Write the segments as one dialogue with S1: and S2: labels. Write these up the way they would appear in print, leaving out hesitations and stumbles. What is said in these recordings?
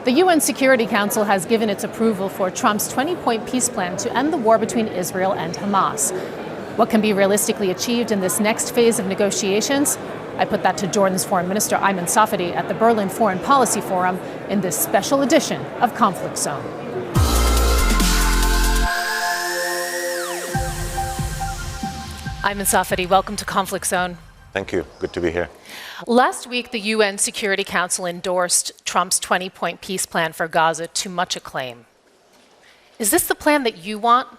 S1: The UN Security Council has given its approval for Trump's 20-point peace plan to end the war between Israel and Hamas. What can be realistically achieved in this next phase of negotiations? I put that to Jordan's Foreign Minister Ayman Safadi at the Berlin Foreign Policy Forum in this special edition of Conflict Zone. Ayman Safadi, welcome to Conflict Zone.
S2: Thank you. Good to be here.
S1: Last week, the UN Security Council endorsed Trump's 20-point peace plan for Gaza to much acclaim. Is this the plan that you want?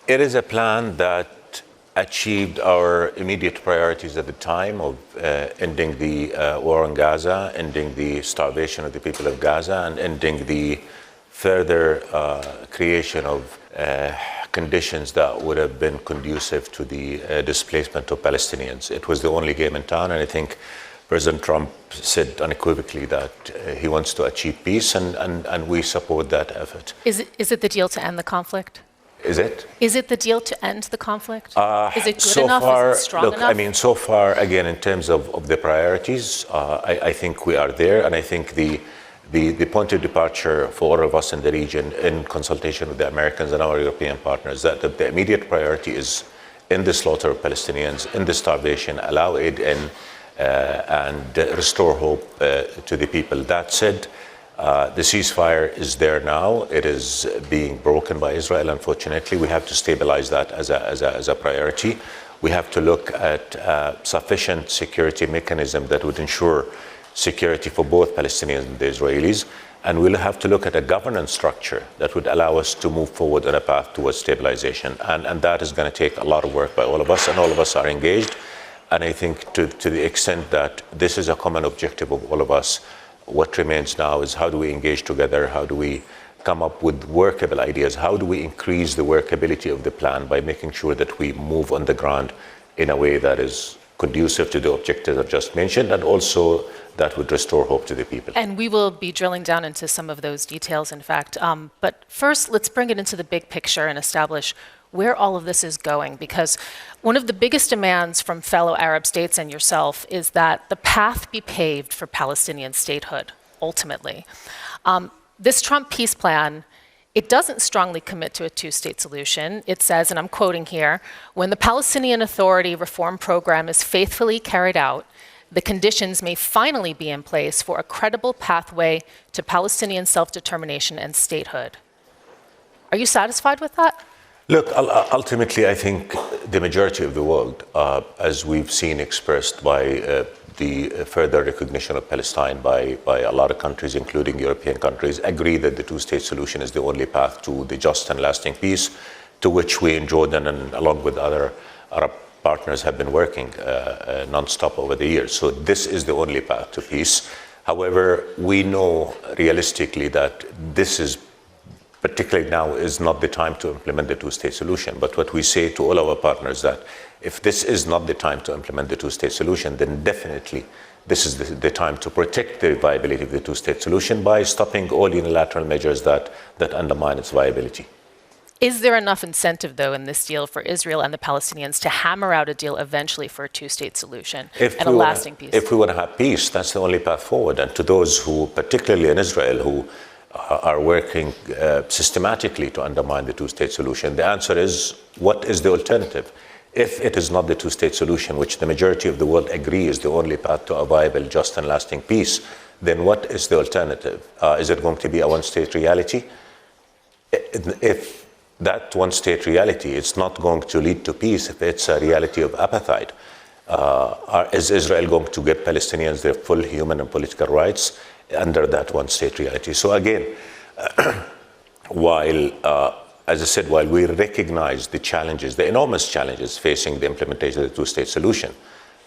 S2: It is a plan that achieved our immediate priorities at the time of ending the war on Gaza, ending the starvation of the people of Gaza, and ending the further creation of conditions that would have been conducive to the displacement of Palestinians. It was the only game in town, and I think President Trump said unequivocally that he wants to achieve peace, and we support that effort.
S1: Is it the deal to end the conflict?
S2: Is it?
S1: Is it the deal to end the conflict? Is it good
S2: so
S1: enough?
S2: Far,
S1: is it strong
S2: look,
S1: enough?
S2: I mean, so far, again, in terms of the priorities, I think we are there, and I think the point of departure for all of us in the region, in consultation with the Americans and our European partners, that the immediate priority is in the slaughter of Palestinians, in the starvation, allow aid in, and restore hope to the people. That said, the ceasefire is there now. It is being broken by Israel, unfortunately. We have to stabilize that as a priority. We have to look at sufficient security mechanism that would ensure security for both Palestinians and the Israelis. And we'll have to look at a governance structure that would allow us to move forward on a path towards stabilization. And that is going to take a lot of work by all of us, and all of us are engaged. And I think to the extent that this is a common objective of all of us, what remains now is how do we engage together? How do we come up with workable ideas? How do we increase the workability of the plan by making sure that we move on the ground in a way that is conducive to the objectives I've just mentioned, and also that would restore hope to the people.
S1: And we will be drilling down into some of those details, in fact. But first, let's bring it into the big picture and establish where all of this is going, because one of the biggest demands from fellow Arab states and yourself is that the path be paved for Palestinian statehood, ultimately. This Trump peace plan, it doesn't strongly commit to a two-state solution. It says, and I'm quoting here, when the Palestinian Authority reform program is faithfully carried out, the conditions may finally be in place for a credible pathway to Palestinian self-determination and statehood. Are you satisfied with that?
S2: Look, ultimately, I think the majority of the world, as we've seen expressed by the further recognition of Palestine by a lot of countries, including European countries, agree that the two-state solution is the only path to the just and lasting peace, to which we in Jordan and along with other Arab partners have been working non-stop over the years. So this is the only path to peace. However, we know realistically that this is, particularly now, is not the time to implement the two-state solution. But what we say to all our partners that if this is not the time to implement the two-state solution, then definitely this is the time to protect the viability of the two-state solution by stopping all unilateral measures that undermine its viability.
S1: Is there enough incentive, though, in this deal for Israel and the Palestinians to hammer out a deal eventually for a two-state solution and a lasting peace?
S2: If we want to have peace, that's the only path forward. And to those who, particularly in Israel, who are working systematically to undermine the two-state solution, the answer is, what is the alternative? If it is not the two-state solution, which the majority of the world agree is the only path to a viable, just and lasting peace, then what is the alternative? Is it going to be a one-state reality? If that one-state reality is not going to lead to peace, if it's a reality of apartheid, is Israel going to give Palestinians their full human and political rights under that one-state reality? So again, as I said, while we recognize the challenges, the enormous challenges facing the implementation of the two-state solution,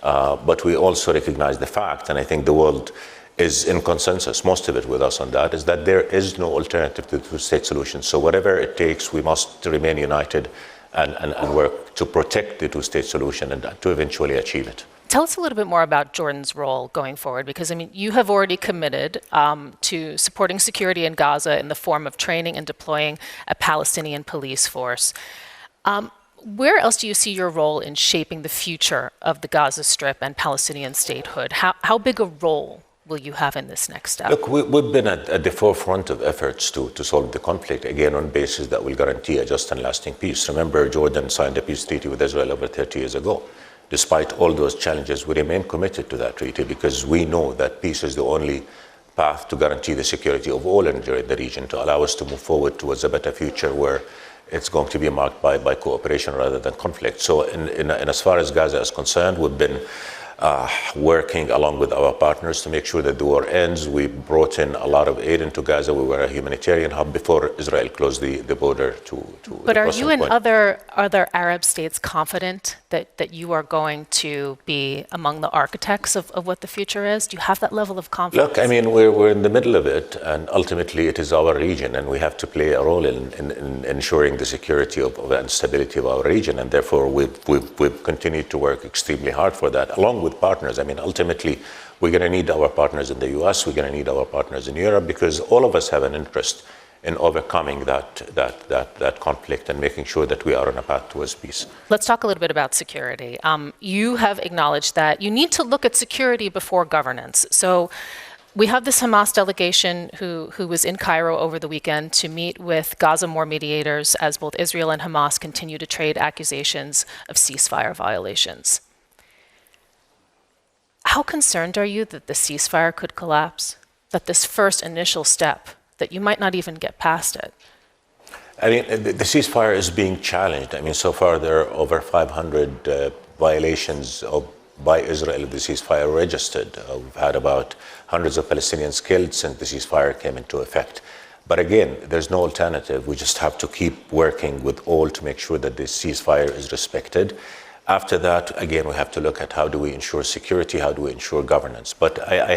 S2: but we also recognize the fact, and I think the world is in consensus, most of it with us on that, is that there is no alternative to the two-state solution. So whatever it takes, we must remain united and work to protect the two-state solution and to eventually achieve it.
S1: Tell us a little bit more about Jordan's role going forward, because I mean, you have already committed to supporting security in Gaza in the form of training and deploying a Palestinian police force. Where else do you see your role in shaping the future of the Gaza Strip and Palestinian statehood? How big a role will you have in this next step?
S2: Look, we've been at the forefront of efforts to solve the conflict, again, on basis that will guarantee a just and lasting peace. Remember, Jordan signed a peace treaty with Israel over 30 years ago. Despite all those challenges, we remain committed to that treaty because we know that peace is the only path to guarantee the security of all in the region, to allow us to move forward towards a better future where it's going to be marked by cooperation rather than conflict. So in as far as Gaza is concerned, we've been working along with our partners to make sure that the war ends. We brought in a lot of aid into Gaza. We were a humanitarian hub before Israel closed the border to
S1: But
S2: the
S1: are
S2: crossing
S1: you and
S2: point.
S1: other Arab states confident that you are going to be among the architects of what the future is? Do you have that level of confidence?
S2: Look, I mean, we're in the middle of it, and ultimately it is our region, and we have to play a role in ensuring the security and stability of our region, and therefore we've continued to work extremely hard for that, along with partners. I mean, ultimately, we're going to need our partners in the US, we're going to need our partners in Europe, because all of us have an interest in overcoming that conflict and making sure that we are on a path towards peace.
S1: Let's talk a little bit about security. You have acknowledged that you need to look at security before governance. So we have this Hamas delegation who was in Cairo over the weekend to meet with Gaza war mediators as both Israel and Hamas continue to trade accusations of ceasefire violations. How concerned are you that the ceasefire could collapse? That this first initial step, that you might not even get past it?
S2: I mean, the ceasefire is being challenged. I mean, so far there are over 500 violations by Israel of the ceasefire registered. We've had about hundreds of Palestinians killed since the ceasefire came into effect. But again, there's no alternative. We just have to keep working with all to make sure that this ceasefire is respected. After that, again, we have to look at how do we ensure security, how do we ensure governance. But we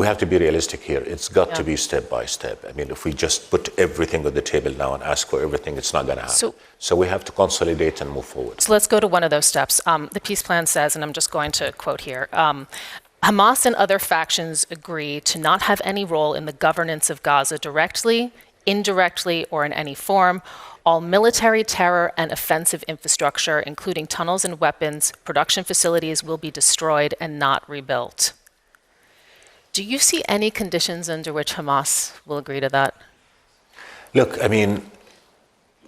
S2: have to be realistic here. It's got to be step by step. I mean, if we just put everything on the table now and ask for everything, it's not going to happen. So we have to consolidate and move forward.
S1: So let's go to one of those steps. The peace plan says, and I'm just going to quote here, Hamas and other factions agree to not have any role in the governance of Gaza directly, indirectly, or in any form. All military, terror, and offensive infrastructure, including tunnels and weapons, production facilities, will be destroyed and not rebuilt. Do you see any conditions under which Hamas will agree to that?
S2: Look, I mean,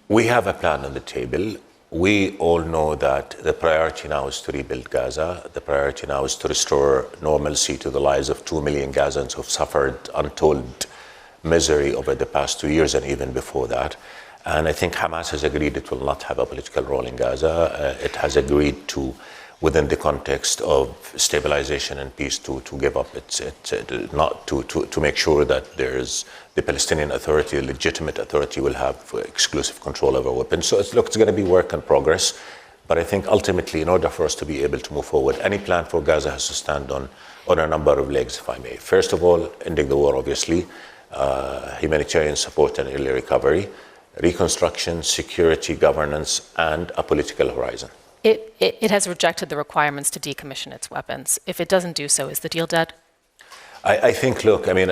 S2: we have a plan on the table. We all know that the priority now is to rebuild Gaza. The priority now is to restore normalcy to the lives of 2 million Gazans who've suffered untold misery over the past 2 years and even before that. And I think Hamas has agreed it will not have a political role in Gaza. It has agreed to, within the context of stabilization and peace, to give up to make sure that there's the Palestinian Authority, the legitimate authority, will have exclusive control over weapons. So it's going to be work in progress. But I think ultimately, in order for us to be able to move forward, any plan for Gaza has to stand on a number of legs, if I may. First of all, ending the war, obviously, humanitarian support and early recovery, reconstruction, security, governance, and a political horizon.
S1: It has rejected the requirements to decommission its weapons. If it doesn't do so, is the deal dead?
S2: I think, look, I mean,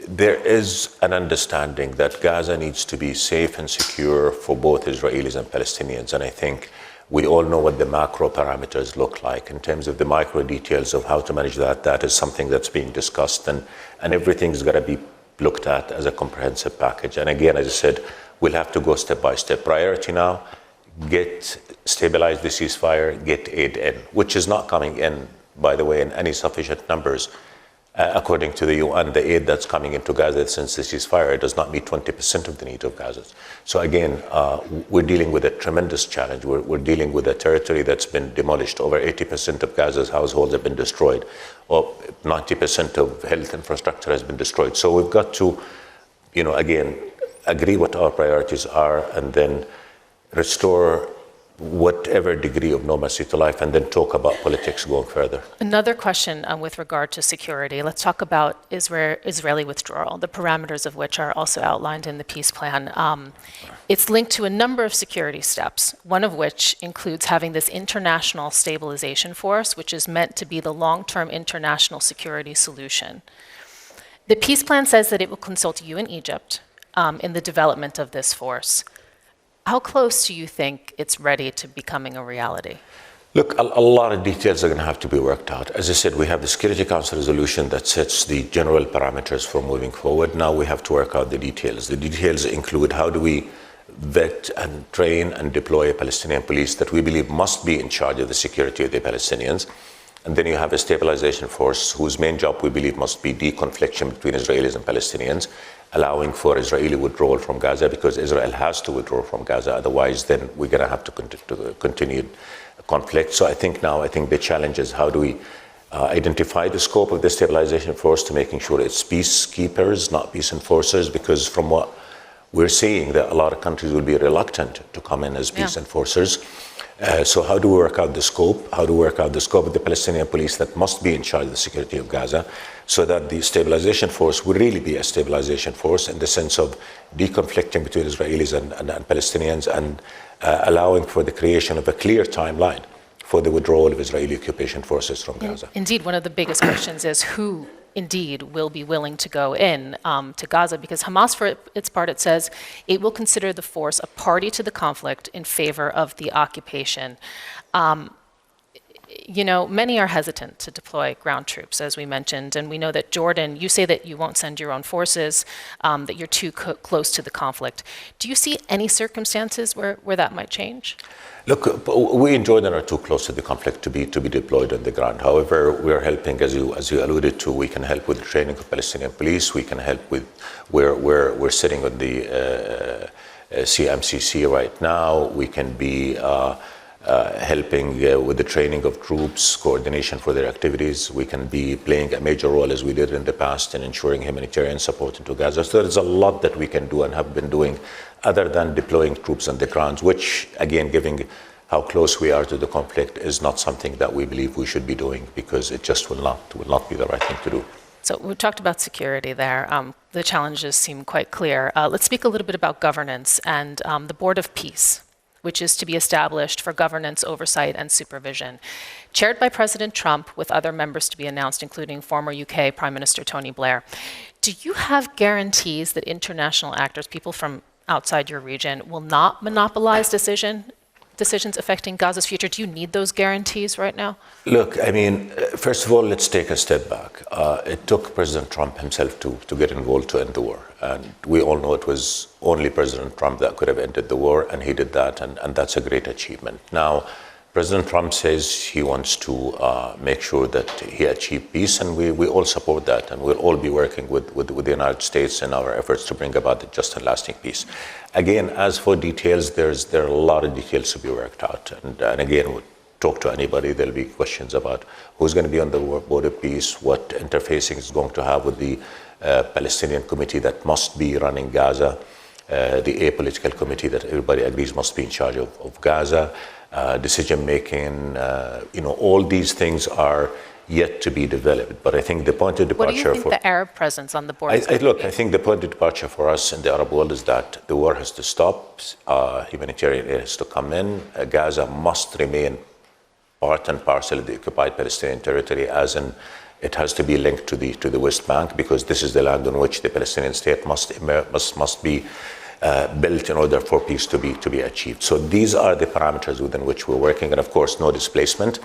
S2: there is an understanding that Gaza needs to be safe and secure for both Israelis and Palestinians. And I think we all know what the macro parameters look like. In terms of the micro details of how to manage that, that is something that's being discussed. And everything's got to be looked at as a comprehensive package. And again, as I said, we'll have to go step by step. Priority now, stabilize the ceasefire, get aid in, which is not coming in, by the way, in any sufficient numbers. According to the UN, the aid that's coming into Gaza since the ceasefire does not meet 20% of the need of Gaza. So again, we're dealing with a tremendous challenge. We're dealing with a territory that's been demolished. Over 80% of Gaza's households have been destroyed, or 90% of health infrastructure has been destroyed. So we've got to, again, agree what our priorities are, and then restore whatever degree of normalcy to life, and then talk about politics going further.
S1: Another question with regard to security. Let's talk about Israeli withdrawal, the parameters of which are also outlined in the peace plan. It's linked to a number of security steps, one of which includes having this international stabilization force, which is meant to be the long-term international security solution. The peace plan says that it will consult you and Egypt in the development of this force. How close do you think it's ready to becoming a reality?
S2: Look, a lot of details are going to have to be worked out. As I said, we have the Security Council resolution that sets the general parameters for moving forward. Now we have to work out the details. The details include how do we vet and train and deploy a Palestinian police that we believe must be in charge of the security of the Palestinians. And then you have a stabilization force whose main job we believe must be deconfliction between Israelis and Palestinians, allowing for Israeli withdrawal from Gaza, because Israel has to withdraw from Gaza. Otherwise, then we're going to have to continue conflict. So I think the challenge is how do we identify the scope of the stabilization force to making sure it's peacekeepers, not peace enforcers, because from what we're seeing that a lot of countries will be reluctant to come in as peace enforcers. So how do we work out the scope? How do we work out the scope of the Palestinian police that must be in charge of the security of Gaza, so that the stabilization force will really be a stabilization force in the sense of deconflicting between Israelis and Palestinians, and allowing for the creation of a clear timeline for the withdrawal of Israeli occupation forces from Gaza.
S1: Indeed, one of the biggest questions is who indeed will be willing to go in to Gaza, because Hamas, for its part, it says it will consider the force a party to the conflict in favor of the occupation. Many are hesitant to deploy ground troops, as we mentioned, and we know that Jordan, you say that you won't send your own forces, that you're too close to the conflict. Do you see any circumstances where that might change?
S2: Look, we in Jordan are too close to the conflict to be deployed on the ground. However, we are helping, as you alluded to. We can help with the training of Palestinian police. We can help with we're sitting on the CMCC right now. We can be helping with the training of troops, coordination for their activities. We can be playing a major role, as we did in the past, in ensuring humanitarian support into Gaza. So there's a lot that we can do and have been doing, other than deploying troops on the ground, which, again, given how close we are to the conflict, is not something that we believe we should be doing, because it just will not be the right thing to do.
S1: So we talked about security there. The challenges seem quite clear. Let's speak a little bit about governance and the Board of Peace, which is to be established for governance, oversight, and supervision. Chaired by President Trump, with other members to be announced, including former UK Prime Minister Tony Blair. Do you have guarantees that international actors, people from outside your region, will not monopolize decisions affecting Gaza's future? Do you need those guarantees right now?
S2: Look, first of all, let's take a step back. It took President Trump himself to get involved to end the war. And we all know it was only President Trump that could have ended the war, and he did that, and that's a great achievement. Now, President Trump says he wants to make sure that he achieve peace, and we all support that, and we'll all be working with the United States in our efforts to bring about the just and lasting peace. Again, as for details, there are a lot of details to be worked out, and again, we'll talk to anybody. There'll be questions about who's going to be on the Board of Peace, what interfacing is going to have with the Palestinian committee that must be running Gaza, the apolitical committee that everybody agrees must be in charge of Gaza. Decision making, all these things are yet to be developed. But I think the point of departure.
S1: What do you think the Arab presence on the board is?
S2: I think the point of departure for us in the Arab world is that the war has to stop. Humanitarian aid has to come in. Gaza must remain part and parcel of the occupied Palestinian territory, as in it has to be linked to the West Bank, because this is the land on which the Palestinian state must be built in order for peace to be achieved. So these are the parameters within which we're working, and of course, no displacement.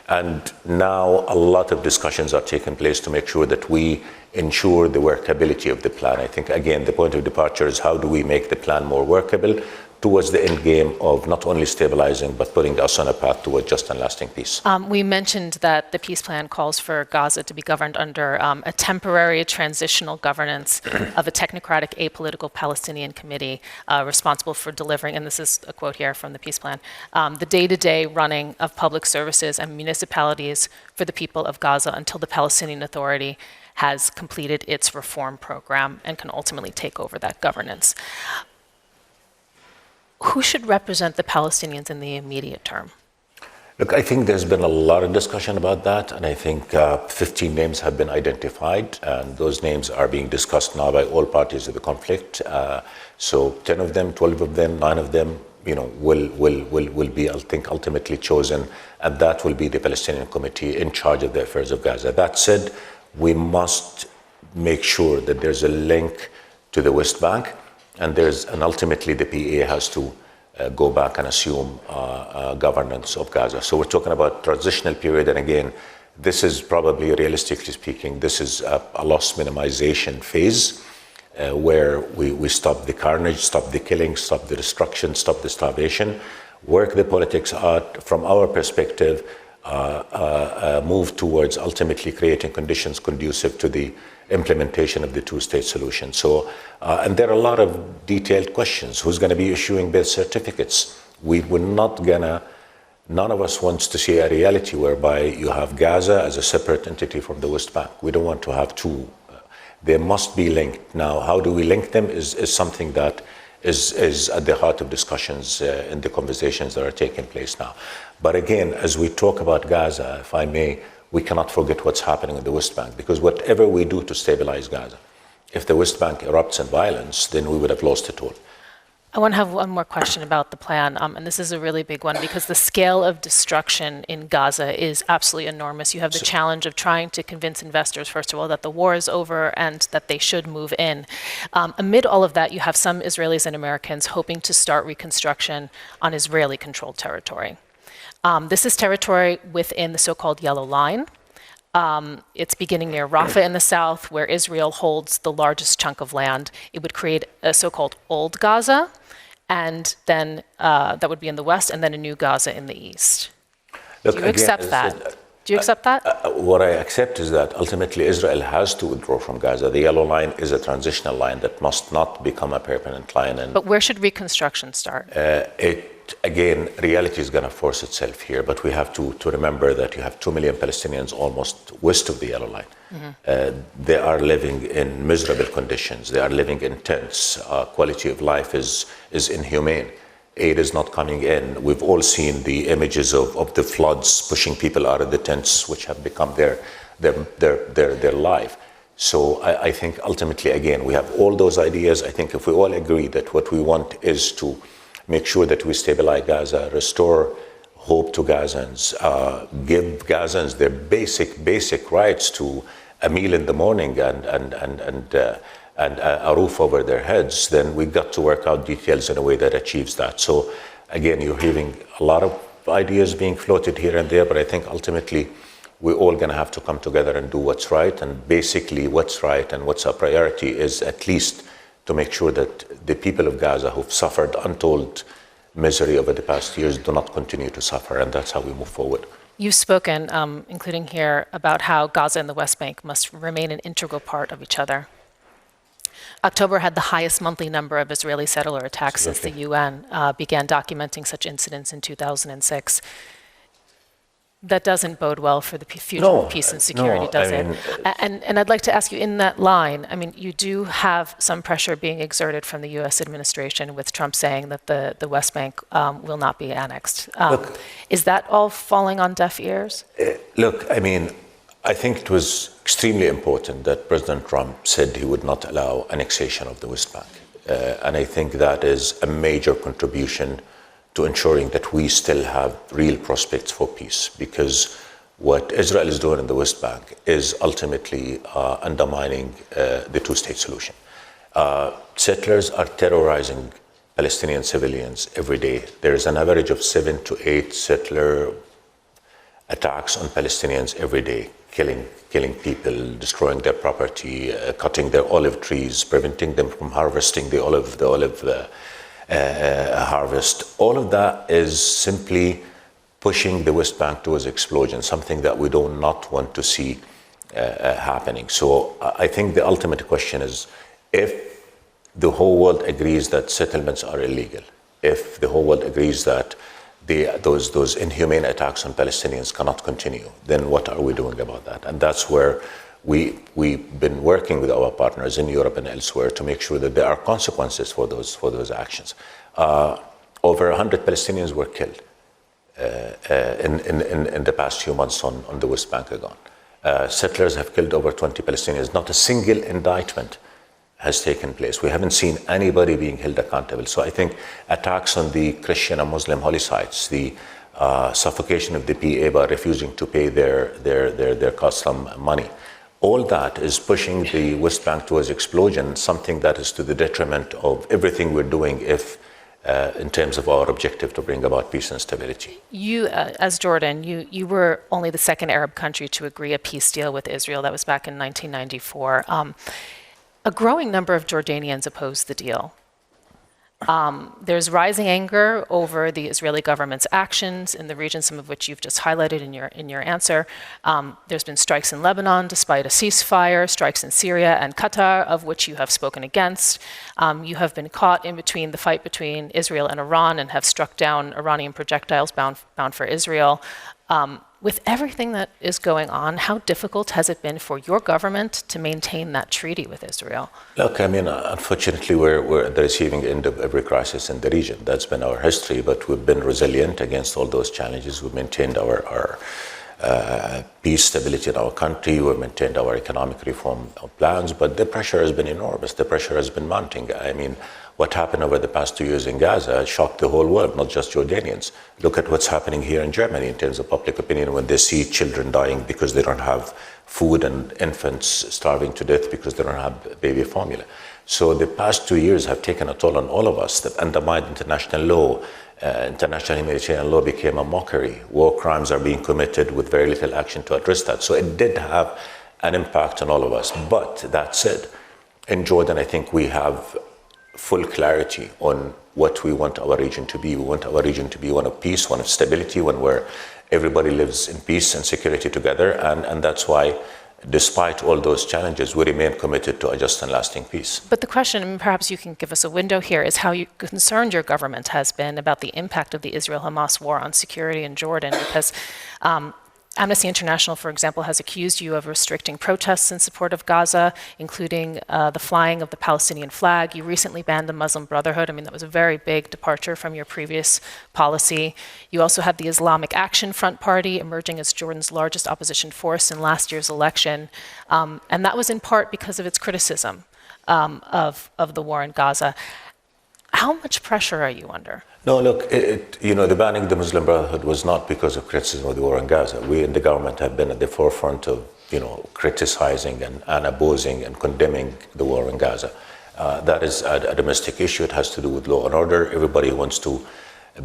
S2: And now a lot of discussions are taking place to make sure that we ensure the workability of the plan. I think, again, the point of departure is how do we make the plan more workable towards the end game of not only stabilizing, but putting us on a path toward just and lasting peace.
S1: We mentioned that the peace plan calls for Gaza to be governed under a temporary transitional governance of a technocratic, apolitical Palestinian committee responsible for delivering, and this is a quote here from the peace plan, the day-to-day running of public services and municipalities for the people of Gaza until the Palestinian Authority has completed its reform program and can ultimately take over that governance. Who should represent the Palestinians in the immediate term?
S2: Look, I think there's been a lot of discussion about that, and I think 15 names have been identified, and those names are being discussed now by all parties of the conflict. So 10 of them, 12 of them, 9 of them, will be, I think, ultimately chosen, and that will be the Palestinian Committee in charge of the affairs of Gaza. That said, we must make sure that there's a link to the West Bank, and ultimately the PA has to go back and assume governance of Gaza. So we're talking about transitional period, and again, this is probably, realistically speaking, this is a loss minimization phase where we stop the carnage, stop the killing, stop the destruction, stop the starvation, work the politics out from our perspective, move towards ultimately creating conditions conducive to the implementation of the two-state solution. So, and there are a lot of detailed questions. Who's going to be issuing birth certificates? We're not gonna, none of us wants to see a reality whereby you have Gaza as a separate entity from the West Bank. We don't want to have two. They must be linked. Now, how do we link them is something that is at the heart of discussions in the conversations that are taking place now. But again, as we talk about Gaza, if I may, we cannot forget what's happening in the West Bank, because whatever we do to stabilize Gaza, if the West Bank erupts in violence, then we would have lost it all.
S1: I want to have one more question about the plan, and this is a really big one because the scale of destruction in Gaza is absolutely enormous. You have the challenge of trying to convince investors, first of all, that the war is over and that they should move in. Amid all of that, you have some Israelis and Americans hoping to start reconstruction on Israeli-controlled territory. This is territory within the so-called Yellow Line. It's beginning near Rafah in the south, where Israel holds the largest chunk of land. It would create a so-called Old Gaza, and then that would be in the west, and then a new Gaza in the east.
S2: Look,
S1: do you accept that? Do you accept that?
S2: What I accept is that ultimately Israel has to withdraw from Gaza. The Yellow Line is a transitional line that must not become a permanent line. And
S1: but where should reconstruction start?
S2: Again, reality is going to force itself here, but we have to remember that you have 2 million Palestinians almost west of the Yellow Line. Mm-hmm. They are living in miserable conditions. They are living in tents. Quality of life is inhumane. Aid is not coming in. We've all seen the images of the floods pushing people out of the tents, which have become their life. So I think ultimately, again, we have all those ideas. I think if we all agree that what we want is to make sure that we stabilize Gaza, restore hope to Gazans, give Gazans their basic rights to a meal in the morning and a roof over their heads, then we got to work out details in a way that achieves that. So again, you're hearing a lot of ideas being floated here and there, but I think ultimately we're all going to have to come together and do what's right. And basically what's right and what's our priority is at least to make sure that the people of Gaza who've suffered untold misery over the past years do not continue to suffer, and that's how we move forward.
S1: You've spoken, including here, about how Gaza and the West Bank must remain an integral part of each other. October had the highest monthly number of Israeli settler attacks since the UN began documenting such incidents in 2006. That doesn't bode well for the future of peace and security, does it? And I'd like to ask you, in that line, I mean, you do have some pressure being exerted from the U.S. administration with Trump saying that the West Bank will not be annexed. Is that all falling on deaf ears?
S2: Look, I mean, I think it was extremely important that President Trump said he would not allow annexation of the West Bank. And I think that is a major contribution to ensuring that we still have real prospects for peace, because what Israel is doing in the West Bank is ultimately undermining the two-state solution. Settlers are terrorizing Palestinian civilians every day. There is an average of 7 to 8 settler attacks on Palestinians every day, killing people, destroying their property, cutting their olive trees, preventing them from harvesting the olive harvest. All of that is simply pushing the West Bank towards explosion, something that we do not want to see happening. So I think the ultimate question is, if the whole world agrees that settlements are illegal, if the whole world agrees that those inhumane attacks on Palestinians cannot continue, then what are we doing about that? And that's where we've been working with our partners in Europe and elsewhere to make sure that there are consequences for those actions. Over 100 Palestinians were killed in the past few months on the West Bank alone. Settlers have killed over 20 Palestinians. Not a single indictment has taken place. We haven't seen anybody being held accountable. So I think attacks on the Christian and Muslim holy sites, the suffocation of the PA by refusing to pay their custom money, all that is pushing the West Bank towards explosion, something that is to the detriment of everything we're doing if in terms of our objective to bring about peace and stability.
S1: You, as Jordan, you were only the second Arab country to agree a peace deal with Israel. That was back in 1994. A growing number of Jordanians opposed the deal. There's rising anger over the Israeli government's actions in the region, some of which you've just highlighted in your answer. There's been strikes in Lebanon despite a ceasefire, strikes in Syria and Qatar, of which you have spoken against. You have been caught in between the fight between Israel and Iran and have struck down Iranian projectiles bound for Israel. With everything that is going on, how difficult has it been for your government to maintain that treaty with Israel?
S2: Look, I mean, unfortunately, we're at the receiving end of every crisis in the region. That's been our history, but we've been resilient against all those challenges. We've maintained our peace, stability in our country. We've maintained our economic reform plans, but the pressure has been enormous. The pressure has been mounting. I mean, what happened over the past 2 years in Gaza shocked the whole world, not just Jordanians. Look at what's happening here in Germany in terms of public opinion when they see children dying because they don't have food and infants starving to death because they don't have baby formula. So the past 2 years have taken a toll on all of us that undermined international law. International humanitarian law became a mockery. War crimes are being committed with very little action to address that. So it did have an impact on all of us. But that said, in Jordan, I think we have full clarity on what we want our region to be. We want our region to be one of peace, one of stability, one where everybody lives in peace and security together. And that's why, despite all those challenges, we remain committed to a just and lasting peace.
S1: But the question, and perhaps you can give us a window here, is how concerned your government has been about the impact of the Israel-Hamas war on security in Jordan, because Amnesty International, for example, has accused you of restricting protests in support of Gaza, including the flying of the Palestinian flag. You recently banned the Muslim Brotherhood. I mean, that was a very big departure from your previous policy. You also had the Islamic Action Front Party emerging as Jordan's largest opposition force in last year's election. And that was in part because of its criticism of the war in Gaza. How much pressure are you under?
S2: No, look, the banning the Muslim Brotherhood was not because of criticism of the war in Gaza. We in the government have been at the forefront of, criticizing and opposing and condemning the war in Gaza. That is a domestic issue. It has to do with law and order. Everybody who wants to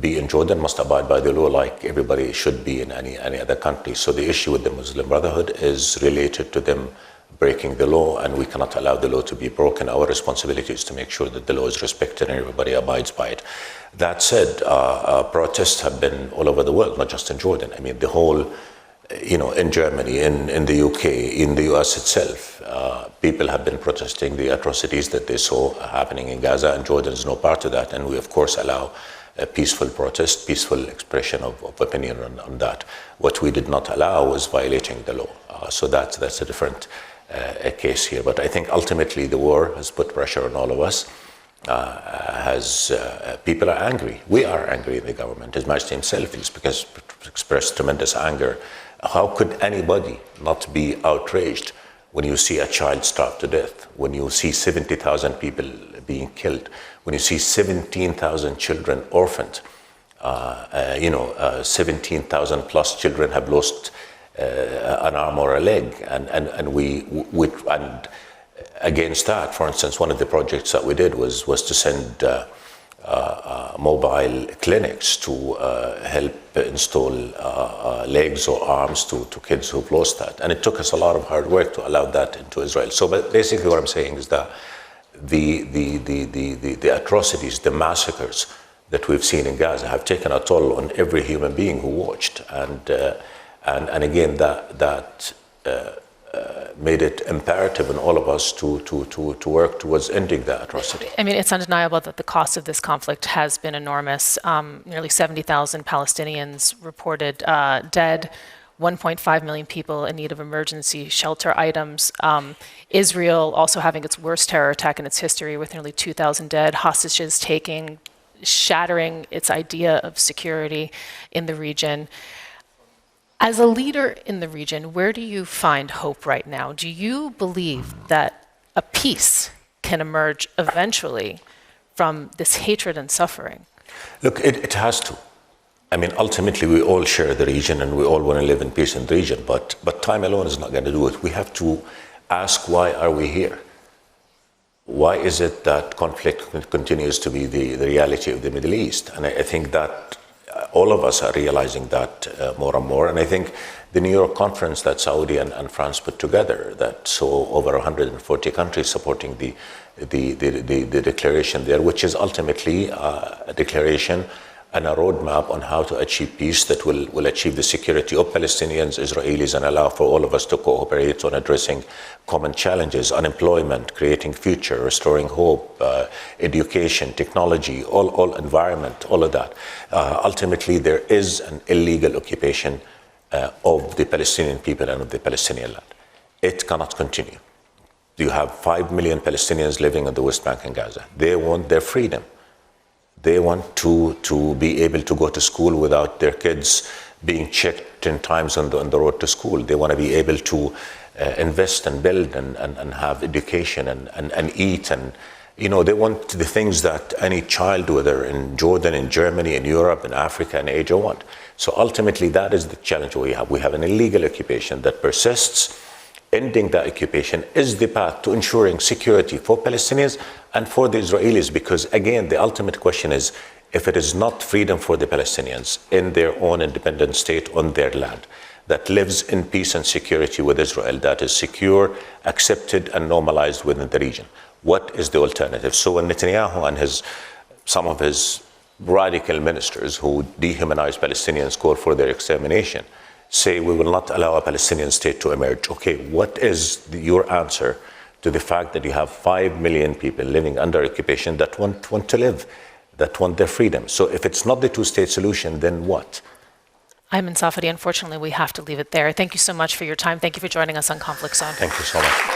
S2: be in Jordan must abide by the law like everybody should be in any other country. So the issue with the Muslim Brotherhood is related to them breaking the law, and we cannot allow the law to be broken. Our responsibility is to make sure that the law is respected and everybody abides by it. That said, protests have been all over the world, not just in Jordan. I mean, the whole, in Germany, in the UK, in the US itself, people have been protesting the atrocities that they saw happening in Gaza, and Jordan is no part of that. And we, of course, allow a peaceful protest, peaceful expression of opinion on that. What we did not allow was violating the law. So that's a different case here. But I think ultimately the war has put pressure on all of us. People are angry. We are angry in the government. His Majesty himself has expressed tremendous anger. How could anybody not be outraged when you see a child starved to death, when you see 70,000 people being killed, when you see 17,000 children orphaned, 17,000 plus children have lost an arm or a leg, and against that, for instance, one of the projects that we did was to send mobile clinics to help install legs or arms to kids who've lost that. And it took us a lot of hard work to allow that into Israel. So but basically what I'm saying is that the atrocities, the massacres that we've seen in Gaza have taken a toll on every human being who watched. And again, that made it imperative on all of us to work towards ending that atrocity.
S1: I mean, it's undeniable that the cost of this conflict has been enormous. Nearly 70,000 Palestinians reported dead, 1.5 million people in need of emergency shelter items. Israel also having its worst terror attack in its history with nearly 2,000 dead, hostages taking, shattering its idea of security in the region. As a leader in the region, where do you find hope right now? Do you believe that a peace can emerge eventually from this hatred and suffering?
S2: Look, it has to. I mean, ultimately, we all share the region and we all want to live in peace in the region, but time alone is not going to do it. We have to ask, why are we here? why is it that conflict continues to be the reality of the Middle East? And I think that all of us are realizing that more and more. And I think the New York conference that Saudi and France put together, that saw over 140 countries supporting the declaration there, which is ultimately a declaration and a roadmap on how to achieve peace that will achieve the security of Palestinians, Israelis, and allow for all of us to cooperate on addressing common challenges, unemployment, creating future, restoring hope, education, technology, all environment, all of that. Ultimately, there is an illegal occupation of the Palestinian people and of the Palestinian land. It cannot continue. You have 5 million Palestinians living in the West Bank and Gaza. They want their freedom. They want to be able to go to school without their kids being checked 10 times on the road to school. They want to be able to invest and build and have education and eat. And, you know, they want the things that any child, whether in Jordan, in Germany, in Europe, in Africa, in Asia, want. So ultimately, that is the challenge we have. We have an illegal occupation that persists. Ending that occupation is the path to ensuring security for Palestinians and for the Israelis, because again, the ultimate question is, if it is not freedom for the Palestinians in their own independent state on their land, that lives in peace and security with Israel, that is secure, accepted, and normalized within the region, what is the alternative? So when Netanyahu and some of his radical ministers who dehumanize Palestinians, call for their extermination, say we will not allow a Palestinian state to emerge. Okay, what is your answer to the fact that you have 5 million people living under occupation that want to live, that want their freedom? So if it's not the two-state solution, then what?
S1: Ayman Safadi, unfortunately, we have to leave it there. Thank you so much for your time. Thank you for joining us on Conflict Zone.
S2: Thank you so much.